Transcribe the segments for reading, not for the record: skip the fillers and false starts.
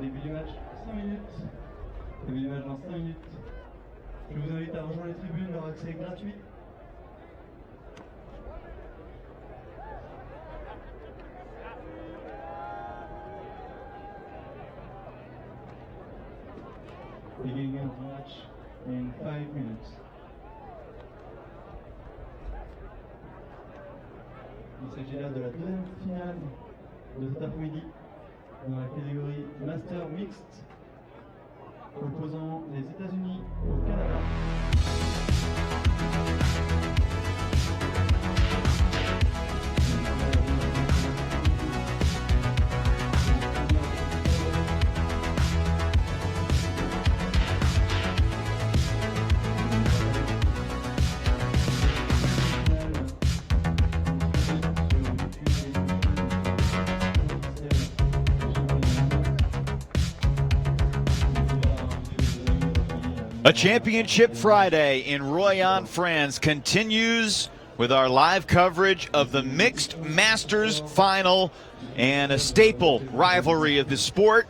Début du match, 5 minutes. Début du match dans 5 minutes. Je vous invite à rejoindre les tribunes, leur accès est gratuit. Beginning of the match in 5 minutes. Il s'agit là de la deuxième finale de cet après-midi dans la catégorie Master Mixte, opposant les États-Unis au Canada. A Championship Friday in Royan, France continues with our live coverage of the Mixed Masters Final and a staple rivalry of the sport,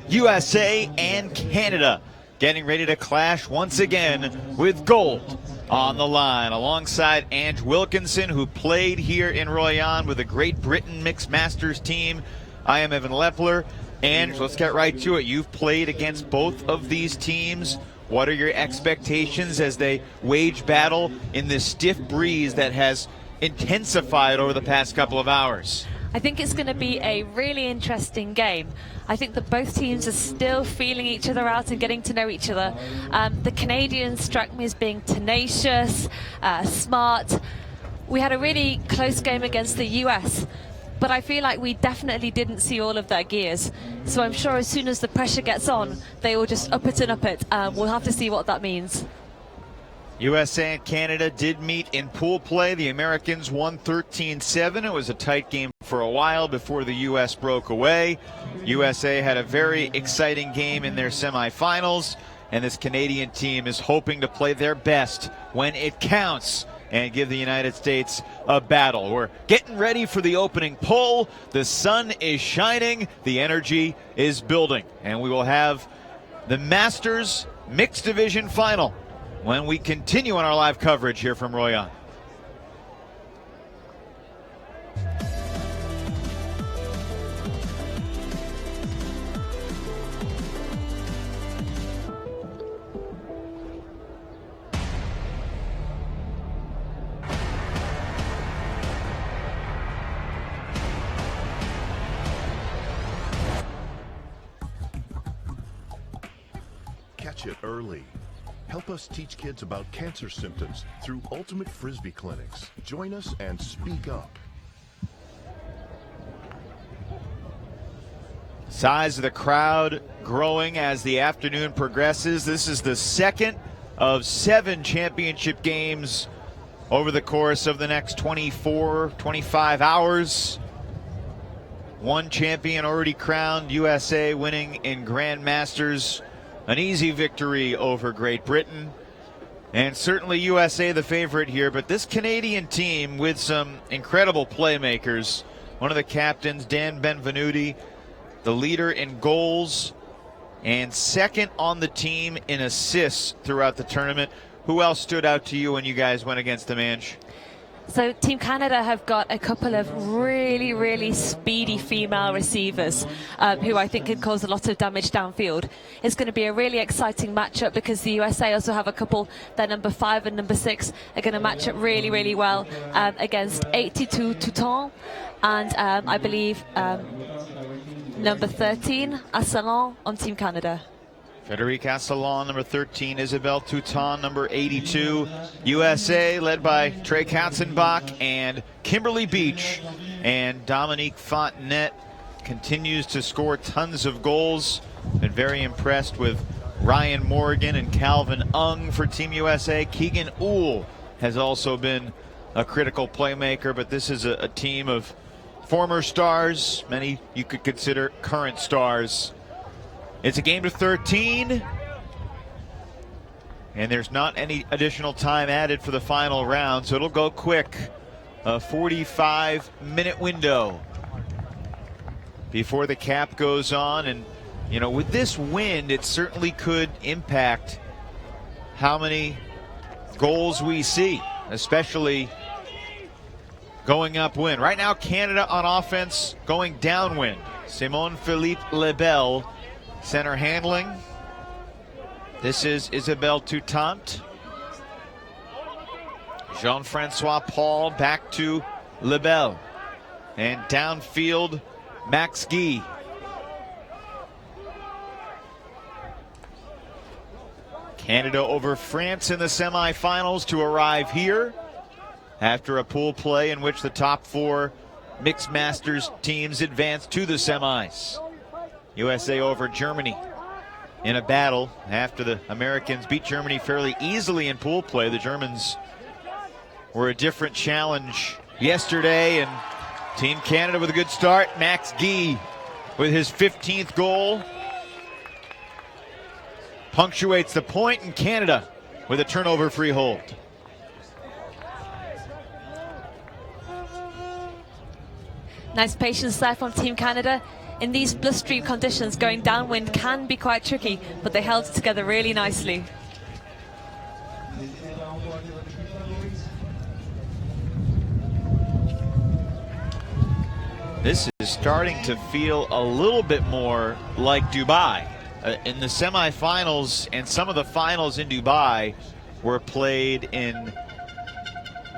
USA and Canada, getting ready to clash once again with gold on the line. Alongside Ange Wilkinson, who played here in Royan with the Great Britain Mixed Masters team, I am Evan Lepler. Ange, let's get right to it. You've played against both of these teams. What are your expectations as they wage battle in this stiff breeze that has intensified over the past couple of hours? I think it's going to be a really interesting game. I think that both teams are still feeling each other out and getting to know each other. The Canadians struck me as being tenacious, smart. We had a really close game against the US, but I feel like we definitely didn't see all of their gears. So I'm sure as soon as the pressure gets on, they will just up it and up it. We'll have to see what that means. USA and Canada did meet in pool play. The Americans won 13-7. It was a tight game for a while before the US broke away. USA had a very exciting game in their semifinals, and this Canadian team is hoping to play their best when it counts and give the United States a battle. We're getting ready for the opening pull. The sun is shining, the energy is building, and we will have the Masters Mixed Division Final when we continue on our live coverage here from Royan. Catch it early. Help us teach kids about cancer symptoms through Ultimate Frisbee clinics. Join us and speak up. Size of the crowd growing as the afternoon progresses. This is the second of 7 championship games over the course of the next 24, 25 hours. One champion already crowned, USA winning in Grand Masters. An easy victory over Great Britain, and certainly USA the favorite here, but this Canadian team with some incredible playmakers. One of the captains, Dan Benvenuti, the leader in goals and second on the team in assists throughout the tournament. Who else stood out to you when you guys went against them, Ange? So Team Canada have got a couple of really, really speedy female receivers who I think can cause a lot of damage downfield. It's going to be a really exciting matchup because the USA also have a couple, their number 5 and number 6 are going to match up really, really well against 82 Touton and I believe number 13, Asselin on Team Canada. Frederic Asselin, number 13, Isabelle Touton, number 82. USA led by Trey Katzenbach and Kimberly Beach. And Dominique Fontenette continues to score tons of goals. Been very impressed with Ryan Morgan and Calvin Ung for Team USA. Keegan Uhl has also been a critical playmaker, but this is a team of former stars, many you could consider current stars. It's a game to 13, and there's not any additional time added for the final round, so it'll go quick. A 45-minute window before the cap goes on, and you know, with this wind, it certainly could impact how many goals we see, especially going upwind. Right now, Canada on offense going downwind. Simon-Philippe Lebel, center handling. This is Isabelle Toutant. Jean-Francois Paul back to Lebel. And downfield, Max Guy. Canada over France in the semifinals to arrive here after a pool play in which the top 4 mixed masters teams advanced to the semis. USA over Germany in a battle after the Americans beat Germany fairly easily in pool play. The Germans were a different challenge yesterday, and Team Canada with a good start. Max Guy with his 15th goal punctuates the point, and Canada with a turnover-free hold. Nice patience there from Team Canada. In these blustery conditions, going downwind can be quite tricky, but they held it together really nicely. This is starting to feel a little bit more like Dubai. In the semifinals and some of the finals in Dubai were played in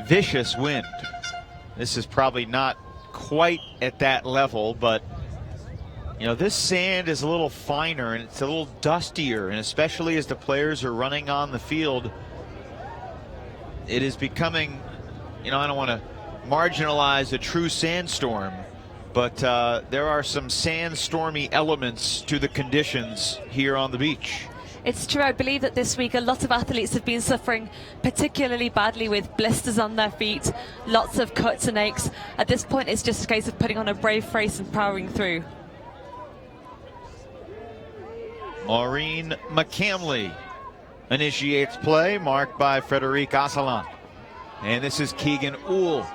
vicious wind. This is probably not quite at that level, but you know, this sand is a little finer and it's a little dustier, and especially as the players are running on the field, it is becoming, you know, I don't want to marginalize a true sandstorm, but there are some sandstormy elements to the conditions here on the beach. It's true. I believe that this week a lot of athletes have been suffering particularly badly with blisters on their feet, lots of cuts and aches. At this point, it's just a case of putting on a brave face and powering through. Maureen McCamley initiates play, marked by Frédéric Asselin. And this is Keegan Uhl,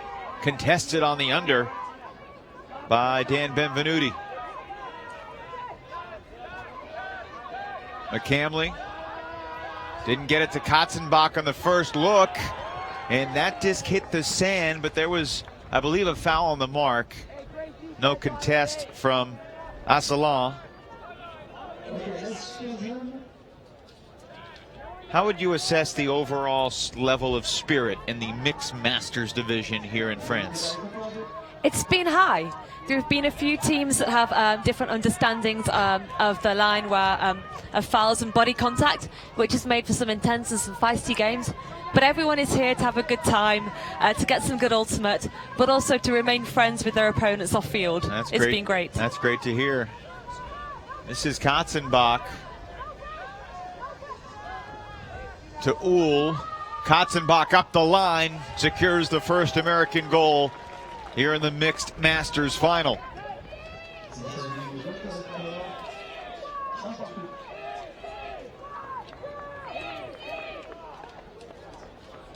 contested on the under by Dan Benvenuti. McCamley didn't get it to Katzenbach on the first look, and that disc hit the sand, but there was, I believe, a foul on the mark. No contest from Asselin. How would you assess the overall level of spirit in the mixed masters division here in France? It's been high. There have been a few teams that have different understandings of the line where of fouls and body contact, which has made for some intense and some feisty games. But everyone is here to have a good time, to get some good ultimate, but also to remain friends with their opponents off field. It's been great. That's great to hear. This is Katzenbach to Uhl. Katzenbach up the line, secures the first American goal here in the mixed masters final.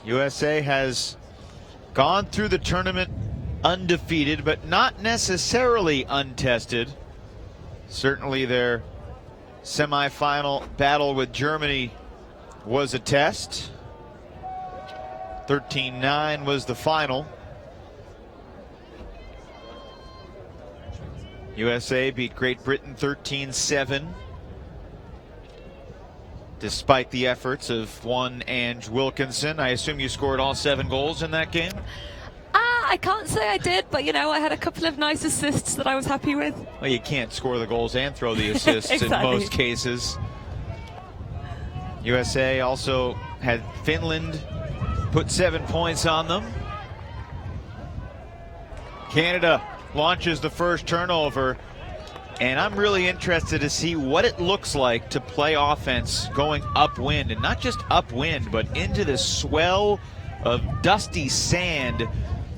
USA has gone through the tournament undefeated, but not necessarily untested. Certainly their semifinal battle with Germany was a test. 13-9 was the final. USA beat Great Britain 13-7. Despite the efforts of one Ange Wilkinson. I assume you scored all 7 goals in that game? I can't say I did, but you know, I had a couple of nice assists that I was happy with. Well, you can't score the goals and throw the assists exactly. In most cases. USA also had Finland put 7 points on them. Canada launches the first turnover, and I'm really interested to see what it looks like to play offense going upwind, and not just upwind, but into the swell of dusty sand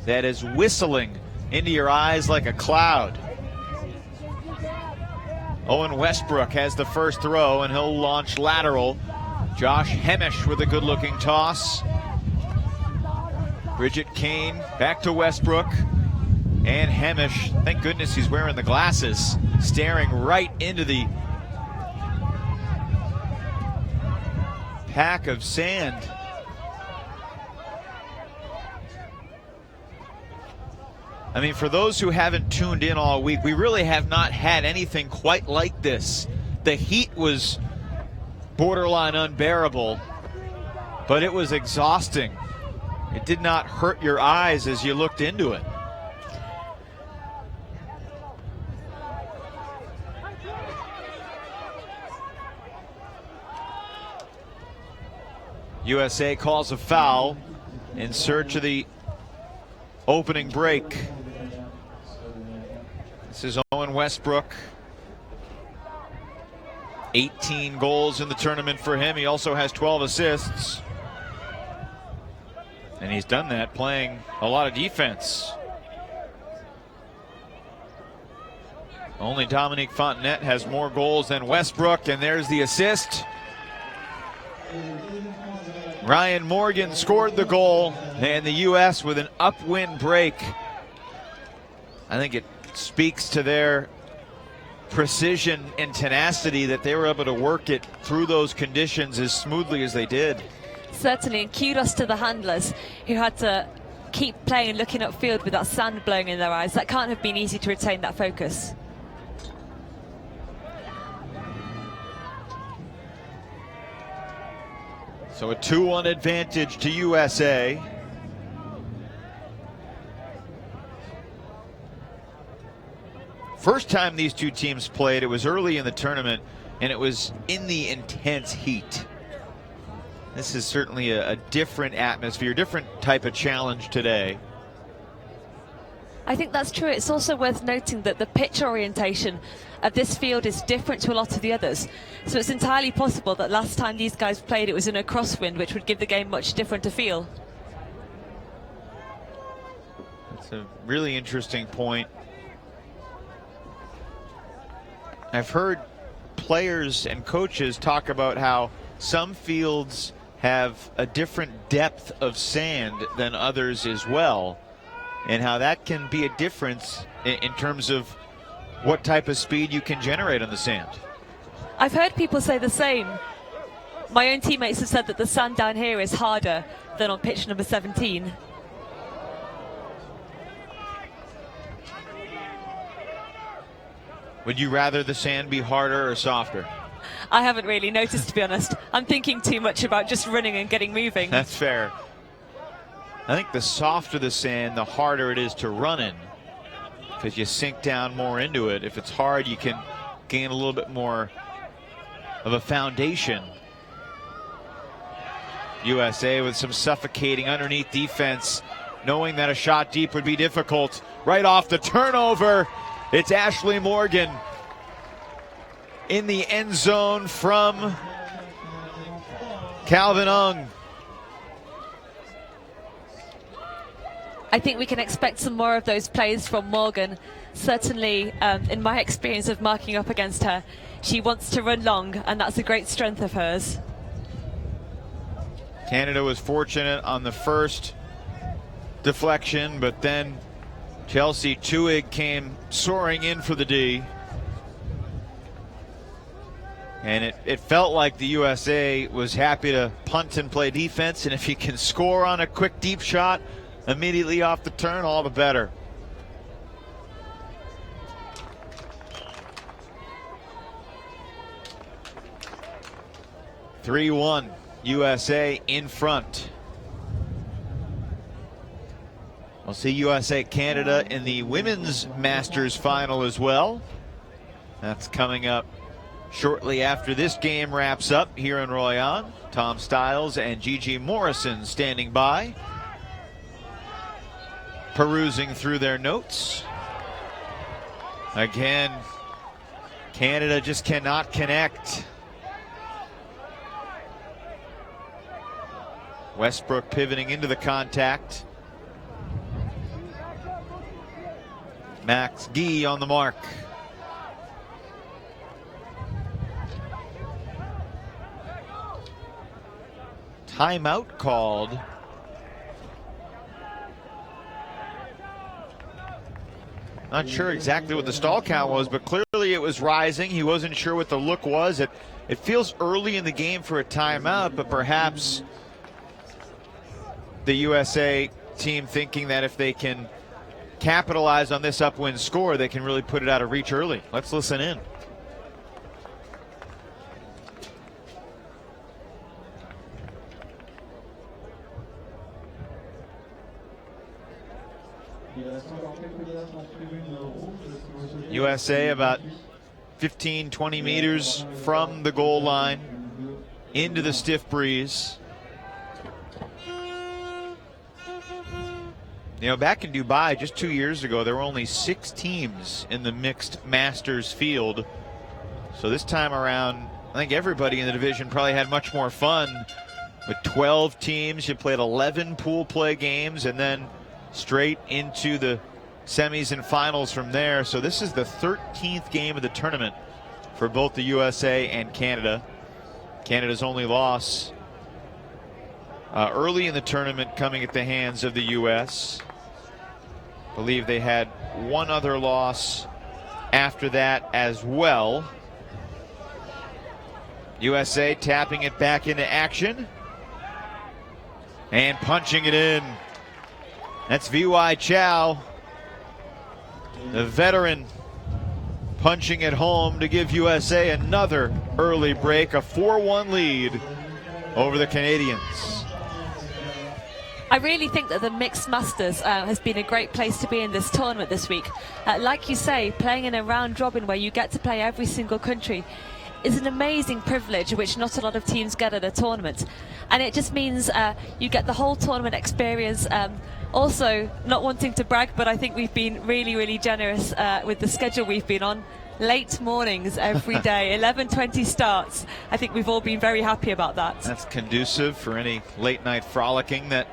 that is whistling into your eyes like a cloud. Owen Westbrook has the first throw, and he'll launch lateral. Josh Hemish with a good-looking toss. Bridget Kane back to Westbrook. And Hemish, thank goodness he's wearing the glasses, staring right into the pack of sand. I mean, for those who haven't tuned in all week, we really have not had anything quite like this. The heat was borderline unbearable, but it was exhausting. It did not hurt your eyes as you looked into it. USA calls a foul in search of the opening break. This is Owen Westbrook. 18 goals in the tournament for him. He also has 12 assists. And he's done that playing a lot of defense. Only Dominique Fontenette has more goals than Westbrook, and there's the assist. Ryan Morgan scored the goal, and the U.S. with an upwind break. I think it speaks to their precision and tenacity that they were able to work it through those conditions as smoothly as they did. Certainly, and kudos to the handlers who had to keep playing, looking upfield with that sand blowing in their eyes. That can't have been easy to retain that focus. So a 2-1 advantage to USA. First time these two teams played, it was early in the tournament, and it was in the intense heat. This is certainly a different atmosphere, different type of challenge today. I think that's true. It's also worth noting that the pitch orientation of this field is different to a lot of the others. So it's entirely possible that last time these guys played it was in a crosswind, which would give the game much different a feel. That's a really interesting point. I've heard players and coaches talk about how some fields have a different depth of sand than others as well, and how that can be a difference in terms of what type of speed you can generate on the sand. I've heard people say the same. My own teammates have said that the sand down here is harder than on pitch number 17. Would you rather the sand be harder or softer? I haven't really noticed, to be honest. I'm thinking too much about just running and getting moving. That's fair. I think the softer the sand, the harder it is to run in, because you sink down more into it. If it's hard, you can gain a little bit more of a foundation. USA with some suffocating underneath defense, knowing that a shot deep would be difficult. Right off the turnover, it's Ashley Morgan in the end zone from Calvin Ung. I think we can expect some more of those plays from Morgan. Certainly, in my experience of marking up against her, she wants to run long, and that's a great strength of hers. Canada was fortunate on the first deflection, but then Chelsea Tuig came soaring in for the D. And it felt like the USA was happy to punt and play defense, and if you can score on a quick deep shot immediately off the turn, all the better. (3-1) USA in front. We'll see USA Canada in the Women's Masters final as well. That's coming up shortly after this game wraps up here in Royan. Tom Stiles and Gigi Morrison standing by, perusing through their notes. Again, Canada just cannot connect. Westbrook pivoting into the contact. Max Guy on the mark. Timeout called. Not sure exactly what the stall count was, but clearly it was was rising. He wasn't sure what the look was. It feels early in the game for a timeout, but perhaps the USA team thinking that if they can capitalize on this upwind score, they can really put it out of reach early. Let's listen in. USA about 15-20 meters from the goal line into the stiff breeze. You know, back in Dubai just 2 years ago, there were only 6 teams in the mixed masters field. So this time around, I think everybody in the division probably had much more fun. With 12 teams, you played 11 pool play games and then straight into the semis and finals from there. So this is the 13th game of the tournament for both the USA and Canada. Canada's only loss early in the tournament coming at the hands of the US. I believe they had one other loss after that as well. USA tapping it back into action and punching it in. That's VY Chow, the veteran, punching it home to give USA another early break, a 4-1 lead over the Canadians. I really think that the Mixed Masters has been a great place to be in this tournament this week. Like you say, playing in a round robin where you get to play every single country is an amazing privilege which not a lot of teams get at a tournament. And it just means you get the whole tournament experience. Also, not wanting to brag, but I think we've been really, really generous with the schedule we've been on. Late mornings every day, 11:20 starts. I think we've all been very happy about that. That's conducive for any late night frolicking that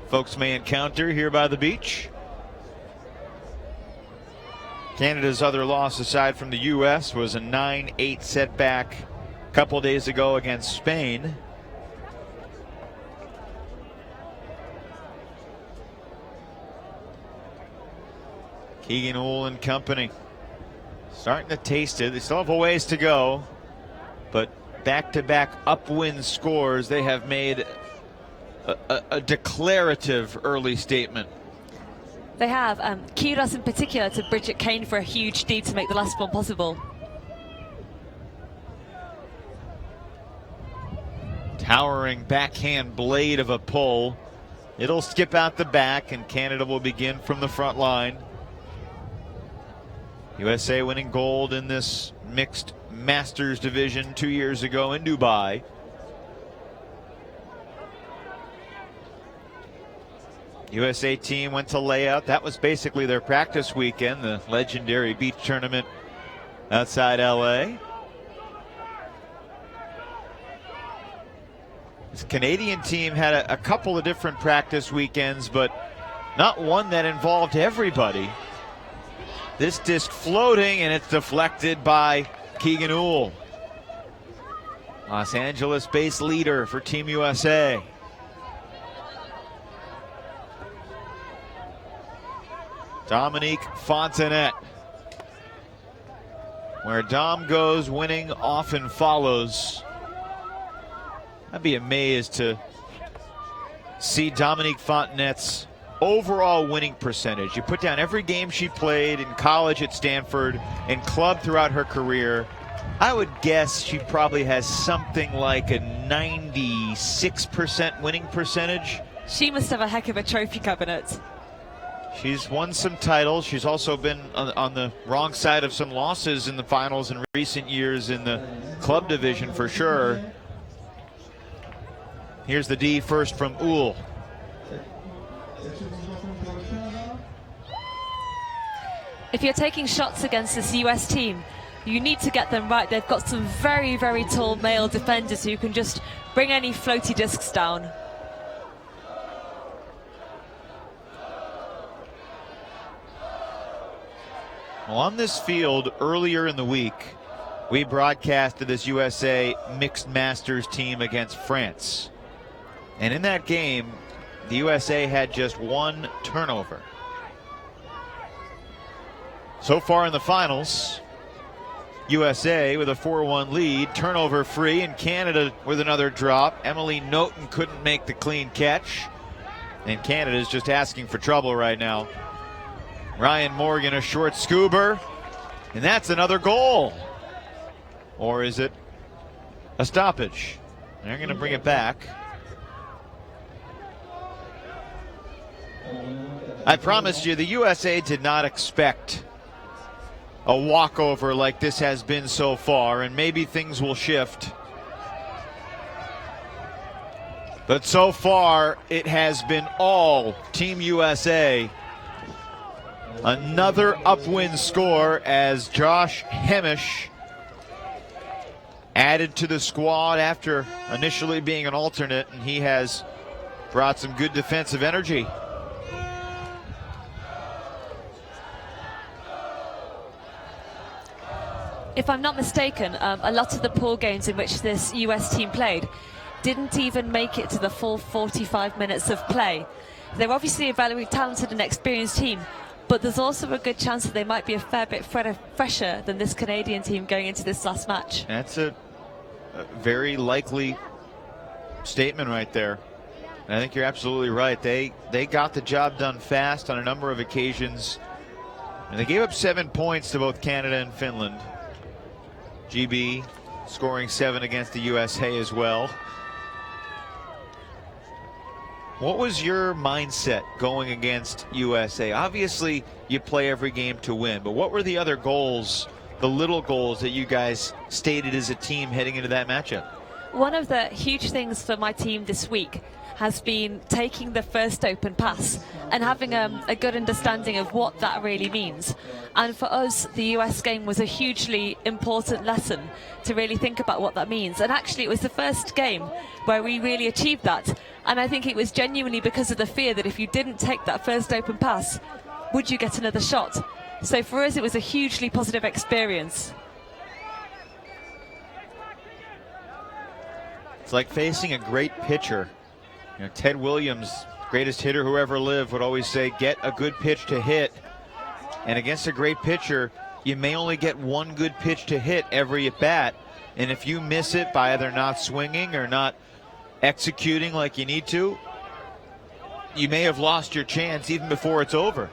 folks may encounter here by the beach. Canada's other loss, aside from the U.S., was a 9-8 setback a couple days ago against Spain. Keegan Uhl and company starting to taste it. They still have a ways to go, but back-to-back upwind scores, they have made a declarative early statement. They have. Kudos in particular to Bridget Kane for a huge deed to make the last one possible. Towering backhand blade of a pull. It'll skip out the back, and Canada will begin from the front line. USA winning gold in this mixed masters division 2 years ago in Dubai. USA team went to layout. That was basically their practice weekend, the legendary beach tournament outside LA. This Canadian team had a couple of different practice weekends, but not one that involved everybody. This disc floating, and it's deflected by Keegan Uhl. Los Angeles-based leader for Team USA. Dominique Fontanet. Where Dom goes, winning often follows. I'd be amazed to see Dominique Fontanet's overall winning percentage. You put down every game she played in college at Stanford, in club throughout her career. I would guess she probably has something like a 96% winning percentage. She must have a heck of a trophy cabinet. She's won some titles. She's also been on the wrong side of some losses in the finals in recent years in the club division for sure. Here's the D first from Uhl. If you're taking shots against this US team, you need to get them right. They've got some very, very tall male defenders who can just bring any floaty discs down. Well, on this field earlier in the week, we broadcasted this USA Mixed Masters team against France. And in that game, the USA had just one turnover. So far in the finals, USA with a 4-1 lead. Turnover free, and Canada with another drop. Emily Noten couldn't make the clean catch, and Canada's just asking for trouble right now. Ryan Morgan, a short scuba, and that's another goal. Or is it a stoppage? They're going to bring it back. I promised you the USA did not expect a walkover like this has been so far, and maybe things will shift. But so far, it has been all Team USA. Another upwind score as Josh Hemish added to the squad after initially being an alternate, and he has brought some good defensive energy. If I'm not mistaken, a lot of the pool games in which this US team played didn't even make it to the full 45 minutes of play. They're obviously a very talented and experienced team, but there's also a good chance that they might be a fair bit fresher than this Canadian team going into this last match. That's a very likely statement right there. And I think you're absolutely right. They got the job done fast on a number of occasions, and they gave up 7 points to both Canada and Finland. GB scoring 7 against the USA as well. What was your mindset going against USA? Obviously, you play every game to win, but what were the other goals, the little goals that you guys stated as a team heading into that matchup? One of the huge things for my team this week has been taking the first open pass and having a good understanding of what that really means. And for us, the US game was a hugely important lesson to really think about what that means. And actually, it was the first game where we really achieved that. And I think it was genuinely because of the fear that if you didn't take that first open pass, would you get another shot? So for us, it was a hugely positive experience. It's like facing a great pitcher. You know, Ted Williams, greatest hitter who ever lived, would always say, get a good pitch to hit. And against a great pitcher, you may only get one good pitch to hit every at bat. And if you miss it by either not swinging or not executing like you need to, you may have lost your chance even before it's over.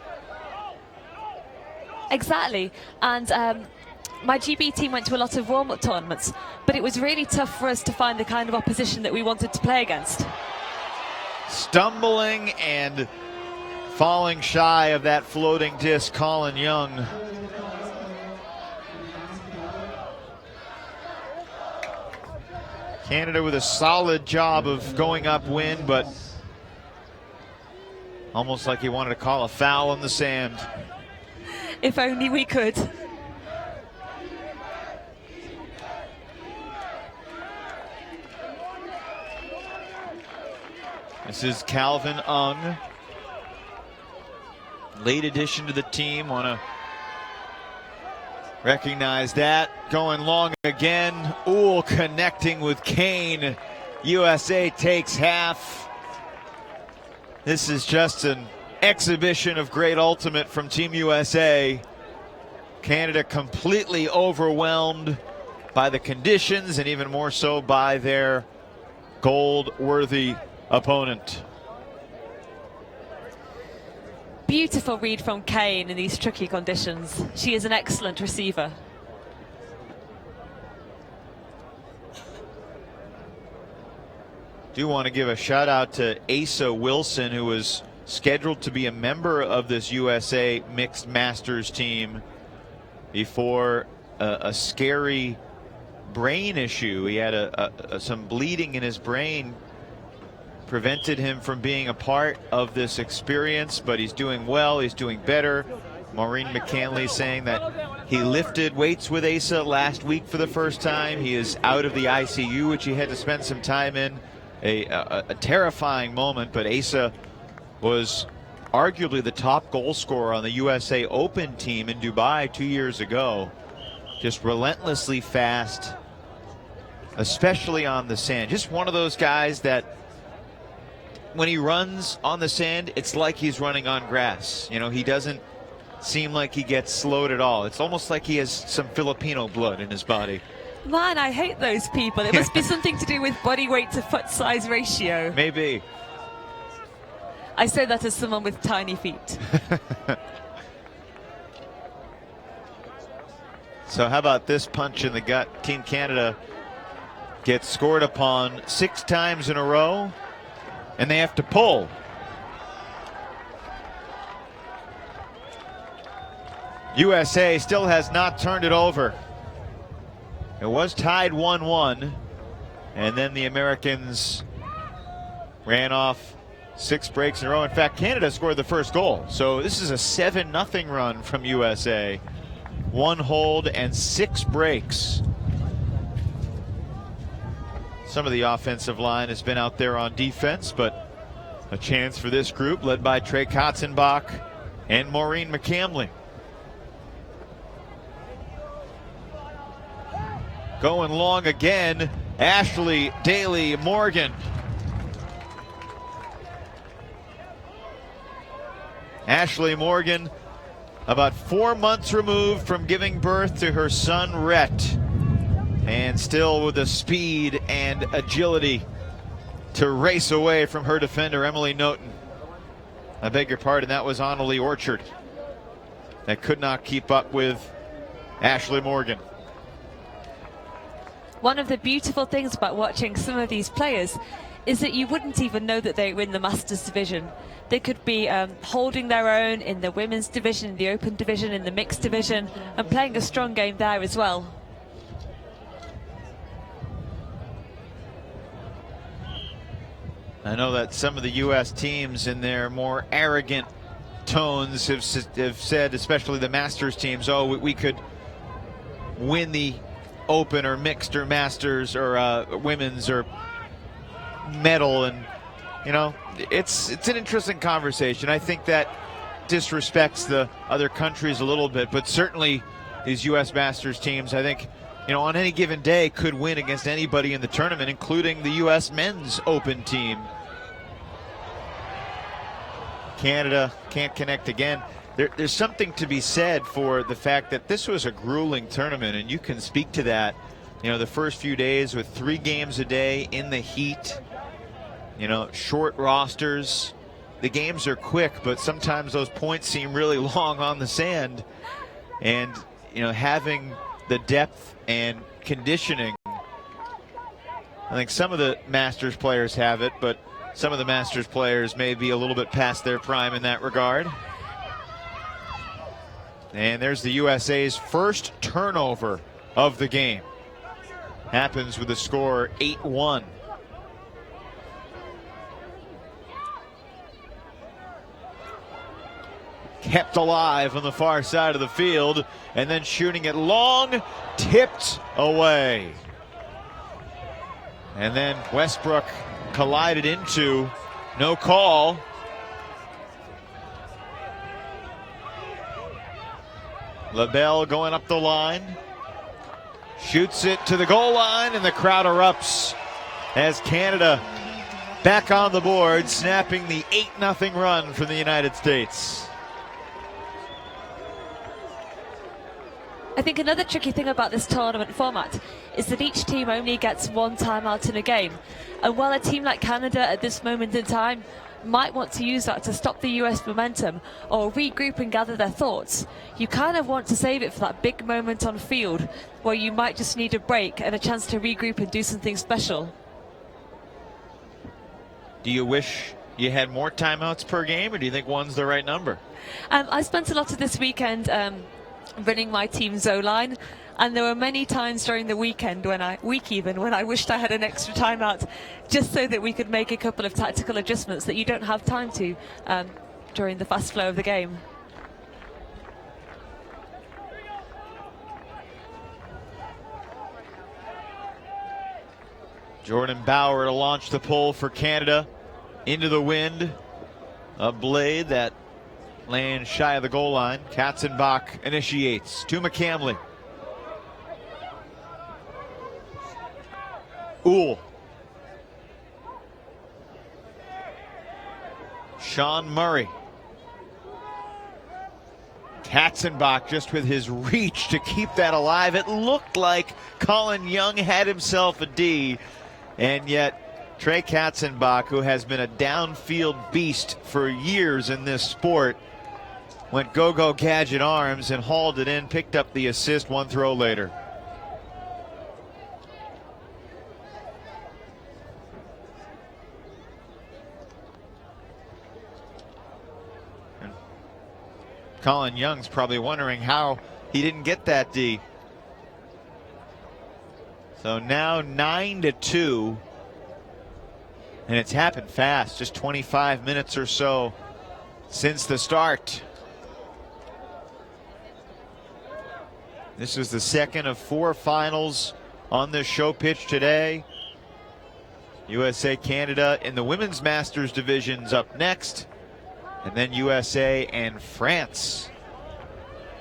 Exactly. And my GB team went to a lot of warm-up tournaments, but it was really tough for us to find the kind of opposition that we wanted to play against. Stumbling and falling shy of that floating disc, Colin Young. Canada with a solid job of going upwind, but almost like he wanted to call a foul in the sand. If only we could. This is Calvin Ung. Late addition to the team. Want to recognize that. Going long again. Uhl connecting with Kane. USA takes half. This is just an exhibition of great ultimate from Team USA. Canada completely overwhelmed by the conditions and even more so by their gold-worthy opponent. Beautiful read from Kane in these tricky conditions. She is an excellent receiver. Do want to give a shout out to Asa Wilson, who was scheduled to be a member of this USA Mixed Masters team before a scary brain issue. He had some bleeding in his brain, prevented him from being a part of this experience, but he's doing well, he's doing better. Maureen McCanley saying that he lifted weights with Asa last week for the first time. He is out of the ICU, which he had to spend some time in. A terrifying moment, but Asa was arguably the top goal scorer on the USA Open team in Dubai 2 years ago. Just relentlessly fast, especially on the sand. Just one of those guys that when he runs on the sand, it's like he's running on grass. You know, he doesn't seem like he gets slowed at all. It's almost like he has some Filipino blood in his body. Man, I hate those people. It must be something to do with body weight to foot size ratio. Maybe. I say that as someone with tiny feet. So how about this punch in the gut? Team Canada gets scored upon 6 times in a row, and they have to pull. USA still has not turned it over. It was tied 1-1, and then the Americans ran off 6 breaks in a row. In fact, Canada scored the first goal. So this is a 7-0 run from USA. 1 hold and 6 breaks. Some of the offensive line has been out there on defense, but a chance for this group led by Trey Katzenbach and Maureen McCamley. Going long again, Ashley Daly Morgan. Ashley Morgan, about 4 months removed from giving birth to her son Rhett, and still with the speed and agility to race away from her defender Emily Noten. I beg your pardon, that was Annalie Orchard that could not keep up with Ashley Morgan. One of the beautiful things about watching some of these players is that you wouldn't even know that they were in the Masters division. They could be holding their own in the women's division, in the open division, in the mixed division, and playing a strong game there as well. I know that some of the U.S. teams in their more arrogant tones have said, especially the Masters teams, oh, we could win the open or mixed or Masters or women's or medal. And you know, it's an interesting conversation. I think that disrespects the other countries a little bit, but certainly these U.S. Masters teams, I think, you know, on any given day could win against anybody in the tournament, including the U.S. men's open team. Canada can't connect again. There's something to be said for the fact that this was a grueling tournament, and you can speak to that. You know, the first few days with 3 games a day in the heat, you know, short rosters. The games are quick, but sometimes those points seem really long on the sand. And, you know, having the depth and conditioning, I think some of the Masters players have it, but some of the Masters players may be a little bit past their prime in that regard. And there's the USA's first turnover of the game. Happens with the score 8-1. Kept alive on the far side of the field, and then shooting it long, tipped away. And then Westbrook collided into, no call. LaBelle going up the line, shoots it to the goal line, and the crowd erupts as Canada back on the board, snapping the 8-0 run from the United States. I think another tricky thing about this tournament format is that each team only gets 1 timeout in a game. And while a team like Canada at this moment in time might want to use that to stop the US momentum or regroup and gather their thoughts, you kind of want to save it for that big moment on field where you might just need a break and a chance to regroup and do something special. Do you wish you had more timeouts per game, or do you think 1's the right number? I spent a lot of this weekend running my team's O-line, and there were many times during the weekend when I wished I had an extra timeout just so that we could make a couple of tactical adjustments that you don't have time to during the fast flow of the game. Jordan Bauer to launch the pull for Canada into the wind. A blade that lands shy of the goal line. Katzenbach initiates to McCamley. Uhl. Sean Murray. Katzenbach just with his reach to keep that alive. It looked like Colin Young had himself a D, and yet Trey Katzenbach, who has been a downfield beast for years in this sport, went go-go gadget arms and hauled it in, picked up the assist one throw later. Colin Young's probably wondering how he didn't get that D. So now 9-2, and it's happened fast, just 25 minutes or so since the start. This is the second of 4 finals on this show pitch today. USA Canada in the women's Masters divisions up next, and then USA and France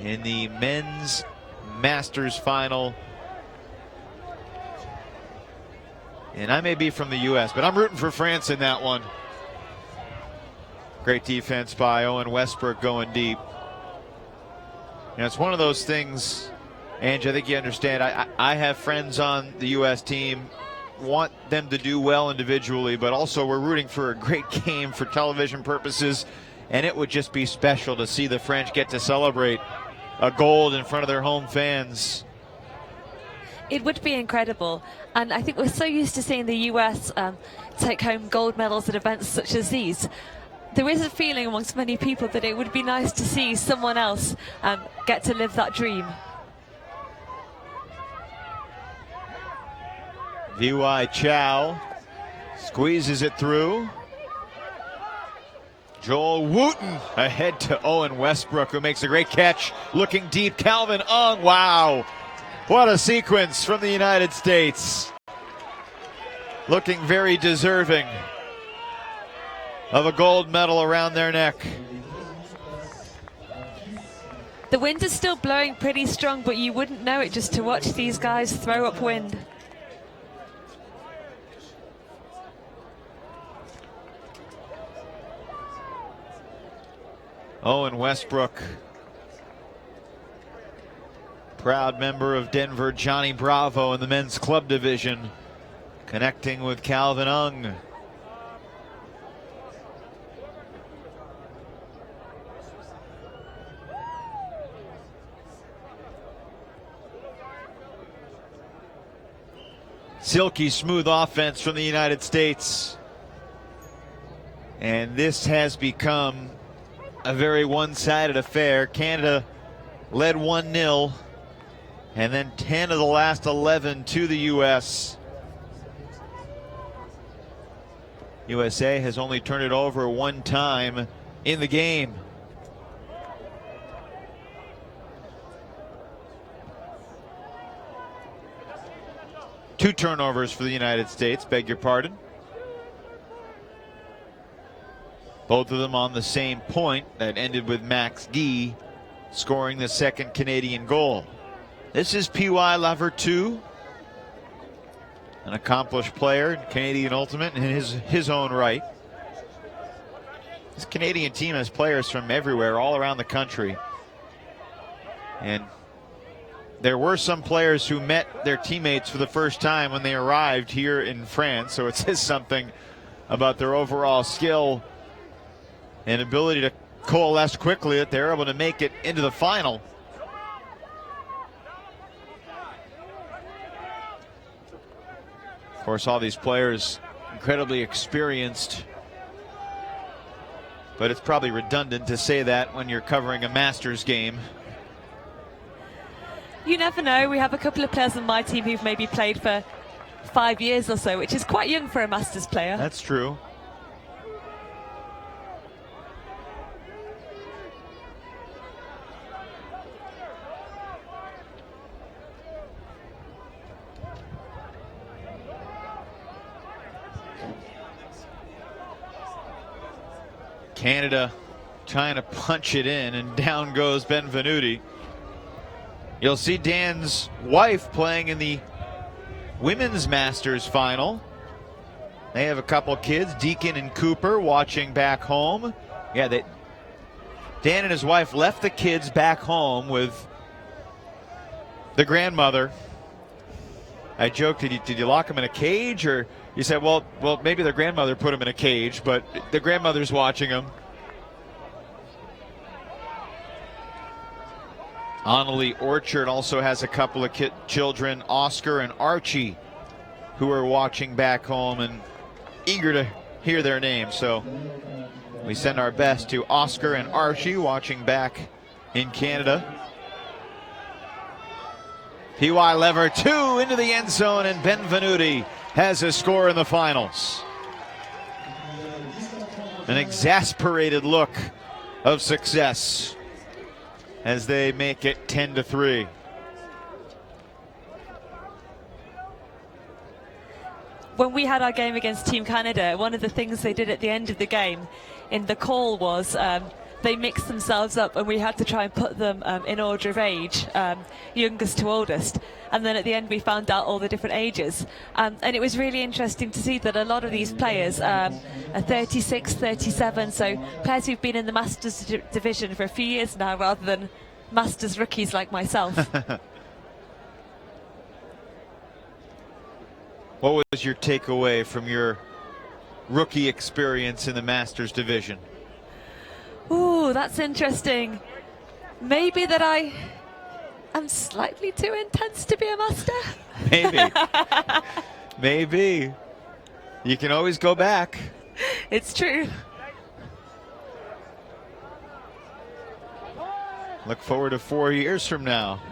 in the men's Masters final. And I may be from the US, but I'm rooting for France in that one. Great defense by Owen Westbrook going deep. You know, it's one of those things, Ange, I think you understand. I have friends on the US team, want them to do well individually, but also we're rooting for a great game for television purposes. And it would just be special to see the French get to celebrate a gold in front of their home fans. It would be incredible. And I think we're so used to seeing the US take home gold medals at events such as these. There is a feeling amongst many people that it would be nice to see someone else get to live that dream. VY Chow squeezes it through. Joel Wooten ahead to Owen Westbrook, who makes a great catch. Looking deep, Calvin Ung. Wow, what a sequence from the United States. Looking very deserving of a gold medal around their neck. The wind is still blowing pretty strong, but you wouldn't know it just to watch these guys throw up wind. Owen Westbrook, proud member of Denver Johnny Bravo in the men's club division, connecting with Calvin Ung. Silky smooth offense from the United States. And this has become a very one-sided affair. Canada led 1-0, and then 10 of the last 11 to the U.S. USA has only turned it over one time in the game. Two turnovers for the United States, beg your pardon. Both of them on the same point that ended with Max Guy scoring the second Canadian goal. This is P.Y. Lavertu, an accomplished player in Canadian Ultimate in his own right. This Canadian team has players from everywhere, all around the country. And there were some players who met their teammates for the first time when they arrived here in France, so it says something about their overall skill and ability to coalesce quickly that they're able to make it into the final. Of course, all these players incredibly experienced, but it's probably redundant to say that when you're covering a Masters game. You never know. We have a couple of players on my team who've maybe played for 5 years or so, which is quite young for a Masters player. That's true. Canada trying to punch it in, and down goes Benvenuti. You'll see Dan's wife playing in the women's Masters final. They have a couple kids, Deacon and Cooper, watching back home. Yeah, Dan and his wife left the kids back home with the grandmother. I joked, did you lock them in a cage? Or you said, well, maybe their grandmother put them in a cage, but the grandmother's watching them. Annalie Orchard also has a couple of children, Oscar and Archie, who are watching back home and eager to hear their names. So we send our best to Oscar and Archie watching back in Canada. PY lever 2 into the end zone, and Benvenuti has a score in the finals. An exasperated look of success as they make it 10-3. When we had our game against Team Canada, one of the things they did at the end of the game in the call was they mixed themselves up, and we had to try and put them in order of age, youngest to oldest. And then at the end we found out all the different ages. And it was really interesting to see that a lot of these players are 36, 37, so players who've been in the Masters division for a few years now rather than Masters rookies like myself. What was your takeaway from your rookie experience in the Masters division? Ooh, that's interesting. Maybe that I am slightly too intense to be a master. Maybe. Maybe. You can always go back. It's true. Look forward to 4 years from now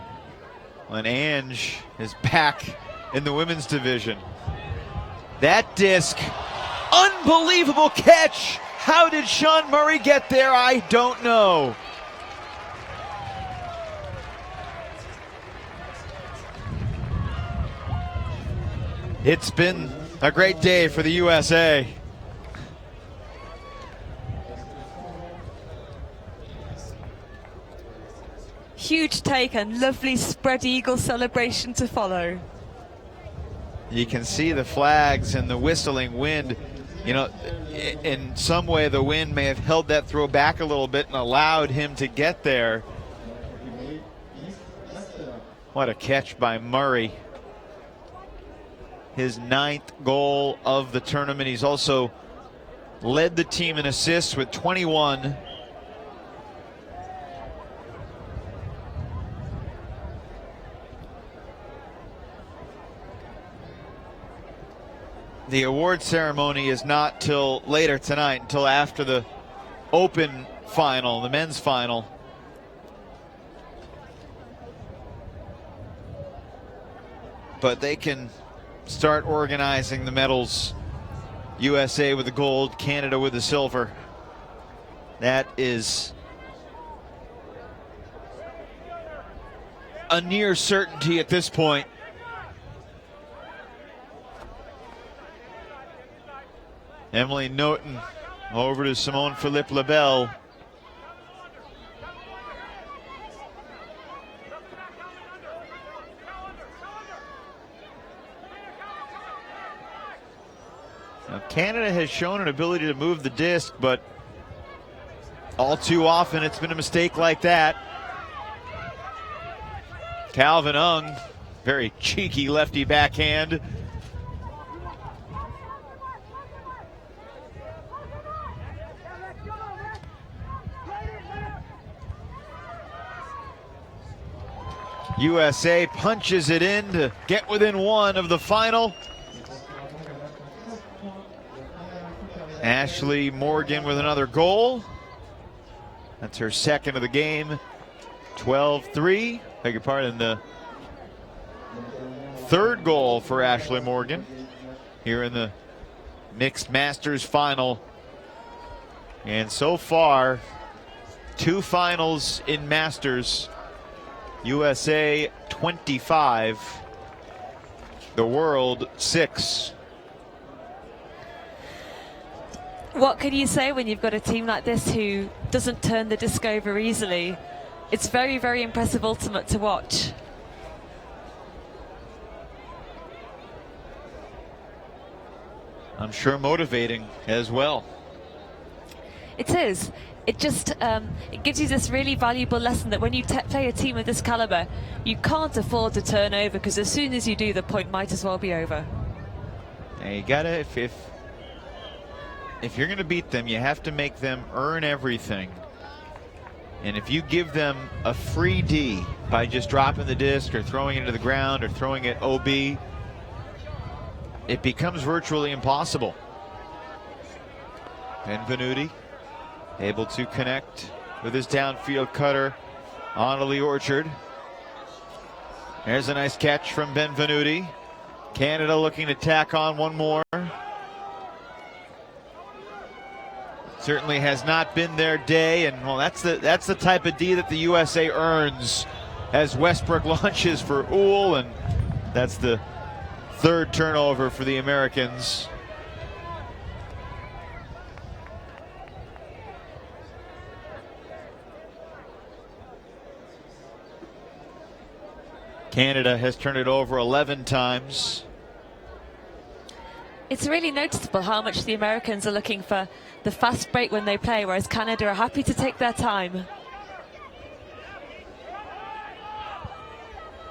when Ange is back in the women's division. That disc, unbelievable catch. How did Sean Murray get there? I don't know. It's been a great day for the USA. Huge take and lovely spread eagle celebration to follow. You can see the flags and the whistling wind. You know, in some way the wind may have held that throw back a little bit and allowed him to get there. What a catch by Murray. His 9th goal of the tournament. He's also led the team in assists with 21. The award ceremony is not till later tonight, until after the Open final, the men's final. But they can start organizing the medals. USA with the gold, Canada with the silver. That is a near certainty at this point. Emily Noten over to Simone Philippe Lebel. Now, Canada has shown an ability to move the disc, but all too often it's been a mistake like that. Calvin Ung, very cheeky lefty backhand. USA punches it in to get within one of the final. Ashley Morgan with another goal. That's her second of the game. 12-3. Beg your pardon, the third goal for Ashley Morgan here in the mixed Masters final. And so far, 2 finals in Masters. USA 25, the world 6. What can you say when you've got a team like this who doesn't turn the disc over easily? It's very, very impressive ultimate to watch. I'm sure motivating as well. It is. It just it gives you this really valuable lesson that when you play a team of this caliber, you can't afford to turn over, because as soon as you do, the point might as well be over. And you gotta, if you're gonna beat them, you have to make them earn everything. And if you give them a free D by just dropping the disc or throwing it into the ground or throwing it OB, it becomes virtually impossible. Benvenuti able to connect with his downfield cutter on Lee Orchard. There's a nice catch from Benvenuti. Canada looking to tack on one more. Certainly has not been their day, and well, that's the type of D that the USA earns as Westbrook launches for Uhl, and that's the third turnover for the Americans. Canada has turned it over 11 times. It's really noticeable how much the Americans are looking for the fast break when they play, whereas Canada are happy to take their time.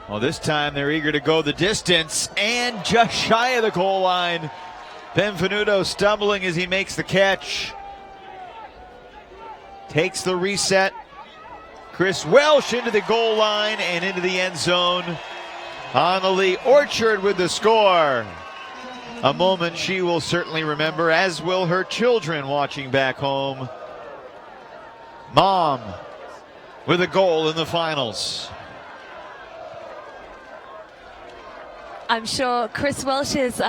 Well, this time they're eager to go the distance, and just shy of the goal line. Benvenuto stumbling as he makes the catch. Takes the reset. Chris Welsh into the goal line and into the end zone. Lee Orchard with the score. A moment she will certainly remember, as will her children watching back home. Mom with a goal in the finals. I'm sure Chris Welsh's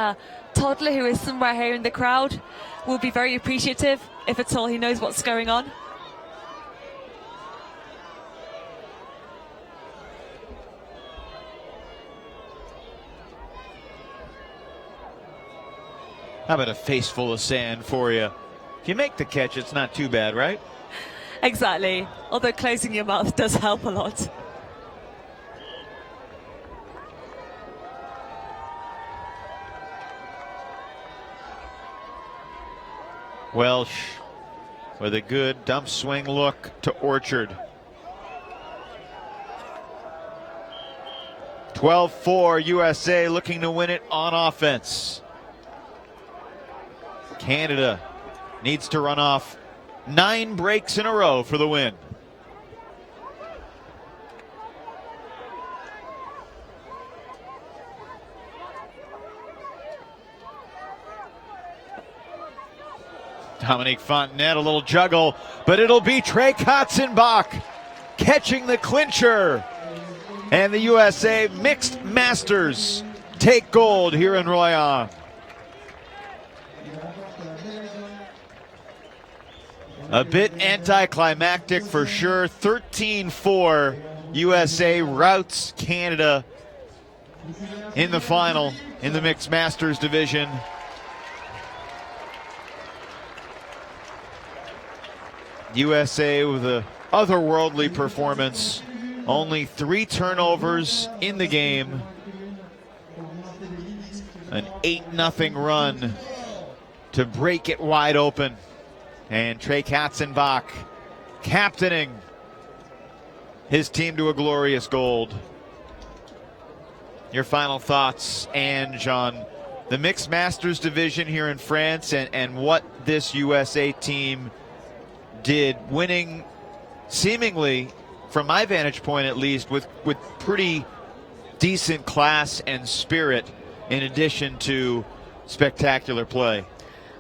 toddler, who is somewhere here in the crowd, will be very appreciative, if at all he knows what's going on. How about a face full of sand for you? If you make the catch, it's not too bad, right? Exactly. Although closing your mouth does help a lot. Welsh with a good dump swing look to Orchard. 12-4 USA looking to win it on offense. Canada needs to run off 9 breaks in a row for the win. Dominique Fontenette, a little juggle, but it'll be Trey Katzenbach catching the clincher. And the USA Mixed Masters take gold here in Royan. A bit anticlimactic for sure. 13-4, USA routs Canada in the final in the Mixed Masters division. USA with a otherworldly performance. Only 3 turnovers in the game. An 8-0 run to break it wide open. And Trey Katzenbach captaining his team to a glorious gold. Your final thoughts, Ange, on the Mixed Masters division here in France and what this USA team did, winning seemingly, from my vantage point at least, with pretty decent class and spirit in addition to spectacular play.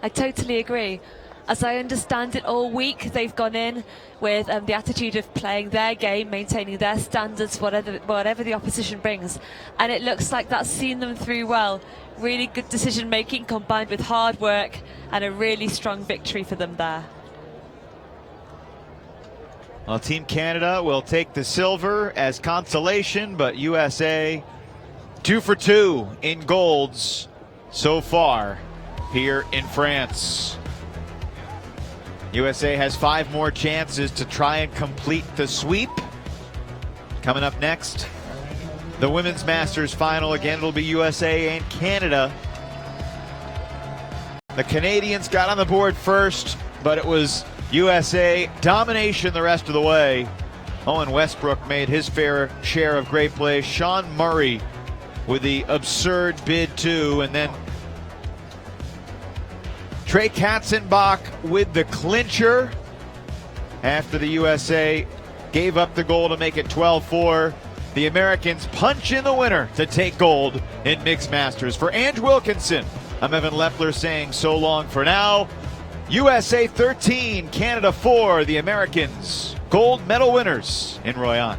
I totally agree. As I understand it, all week they've gone in with the attitude of playing their game, maintaining their standards, whatever the opposition brings. And it looks like that's seen them through well. Really good decision making combined with hard work, and a really strong victory for them there. Well, Team Canada will take the silver as consolation, but USA 2 for 2 in golds so far here in France. USA has 5 more chances to try and complete the sweep. Coming up next, the Women's Masters final. Again, it'll be USA and Canada. The Canadians got on the board first, but it was USA domination the rest of the way. Owen Westbrook made his fair share of great plays. Sean Murray with the absurd bid 2, and then Trey Katzenbach with the clincher after the USA gave up the goal to make it 12-4. The Americans punch in the winner to take gold in mixed masters. For Ange Wilkinson, I'm Evan Leffler saying so long for now. USA 13, Canada 4, the Americans gold medal winners in Royan.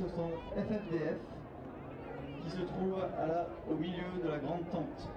au centre FFDF qui se trouve au milieu de la grande tente.